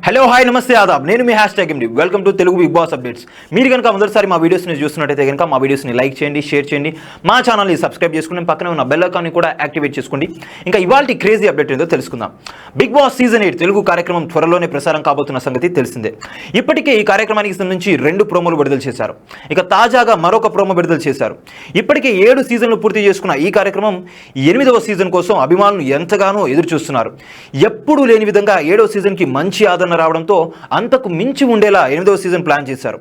Hello hi నమస్తే ఆదాబ్ నేను మీ #MD welcome to Telugu Bigg Boss updates. మీరు కనుక మొదటిసారి మా వీడియోస్ని చూస్తున్నట్టయితే కనుక మా వీడియోస్ని లైక్ చేయండి, షేర్ చేయండి, మా ఛానల్ని సబ్స్క్రైబ్ చేసుకుని పక్కనే ఉన్న బెల్ ఐకాన్ని కూడా యాక్టివేట్ చేసుకోండి. ఇంకా ఇవాల్టి క్రేజీ అప్డేట్ ఏందో తెలుసుకుందాం. బిగ్ బాస్ సీజన్ 8 తెలుగు కార్యక్రమం త్వరలోనే ప్రసారం కాబోతున్న సంగతి తెలిసిందే. ఇప్పటికే ఈ కార్యక్రమానికి సంబంధించి 2 ప్రోమోలు విడుదల చేశారు. ఇక తాజాగా మరొక ప్రోమో విడుదల చేశారు. ఇప్పటికే 7 సీజన్లు పూర్తి చేసుకున్న ఈ కార్యక్రమం 8వ సీజన్ కోసం అభిమానులు ఎంతగానో ఎదురు చూస్తున్నారు. ఎప్పుడూ లేని విధంగా 7వ సీజన్కి మంచి ఆదరణ రావడంతో అంతకు మించి ఉండేలా 8వ సీజన్ ప్లాన్ చేశారు.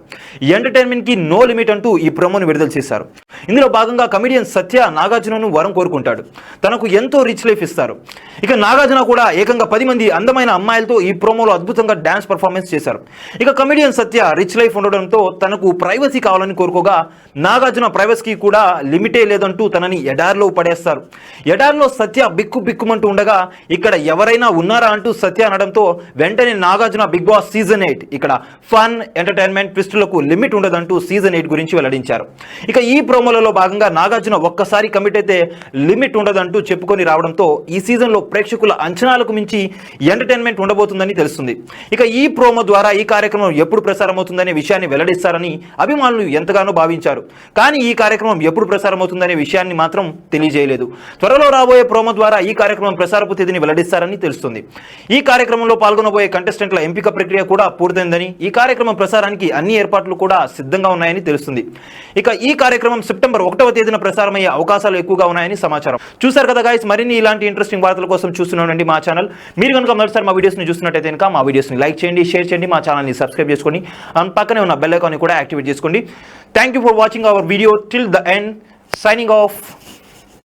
ఎంటర్టైన్మెంట్కి నో లిమిట్ అంటూ ఈ ప్రోమోను విడుదల చేశారు. ఇందులో భాగంగా కమెడియన్ సత్య నాగార్జునను వరం కోరుకుంటాడు. తనకు ఎంతో రిచ్ లైఫ్ ఇస్తారు. ఇక నాగార్జున కూడా ఏకంగా 10 మంది అందమైన అమ్మాయిలతో ఈ ప్రోమోలో అద్భుతంగా డాన్స్ పర్ఫార్మెన్స్ చేశారు. ఇక కమెడియన్ సత్య రిచ్ లైఫ్ ఉండడంతో తనకు ప్రైవసీ కావాలని కోరుకోగా నాగార్జున ప్రైవసీకి కూడా లిమిటే లేదంటూ తనని ఎడారిలో పడేస్తారు. ఎడారిలో సత్య బిక్కుమంటూ ఉండగా ఇక్కడ ఎవరైనా ఉన్నారా అంటూ సత్య అనడంతో వెంటనే నాగార్జున బిగ్ బాస్ సీజన్ 8 ఇక్కడ ఫన్ ఎంటర్టైన్మెంట్ ట్విస్టులకు లిమిట్ ఉండదంటూ సీజన్ 8 గురించి వెల్లడించారు. ఇక ఈ ప్రోమోలలో భాగంగా నాగార్జున ఒక్కసారి కమిట్ అయితే లిమిట్ ఉండదంటూ చెప్పుకొని రావడంతో ఈ సీజన్లో ప్రేక్షకుల అంచనాలకు మించి ఎంటర్టైన్మెంట్ ఉండబోతుందని తెలుస్తుంది. ఇక ఈ ప్రోమో ద్వారా ఈ కార్యక్రమం ఎప్పుడు ప్రసారం అవుతుందనే విషయాన్ని వెల్లడిస్తారని అభిమానులు ఎంతగానో భావించారు. కానీ ఈ కార్యక్రమం ఎప్పుడు ప్రసారం అవుతుందనే విషయాన్ని మాత్రం తెలియజేయలేదు. త్వరలో రాబోయే ప్రోమో ద్వారా ఈ కార్యక్రమం ప్రసారపు తేదీని వెల్లడిస్తారని తెలుస్తుంది. ఈ కార్యక్రమంలో పాల్గొనబోయే కంటెస్టెంట్ల ఎంపిక ప్రక్రియ కూడా పూర్తయిందని, ఈ కార్యక్రమం ప్రసారానికి అన్ని ఏర్పాట్లు కూడా సిద్ధంగా ఉన్నాయని తెలుస్తుంది. ఇక ఈ కార్యక్రమం సెప్టెంబర్ 1వ తేదీన ప్రసారమయ్యే అవకాశాలు ఎక్కువగా ఉన్నాయని సమాచారం. చూసారు కదా గైస్, మరిన్ని ఇలాంటి ఇంట్రెస్టింగ్ వార్తల కోసం చూస్తున్నానండి మా ఛానల్. మీరు కనుక మొదటిసారి మా వీడియోస్ని చూస్తున్నట్టయితే కనుక మా వీడియోస్ని లైక్ చేయండి, షేర్ చేయండి, మా ఛానల్ని సబ్స్క్రైబ్ చేసుకోండి, పక్కనే ఉన్న బెల్ ఐకాన్ని కూడా యాక్టివేట్ చేసుకోండి. Thank you for watching our video till the end. Signing off.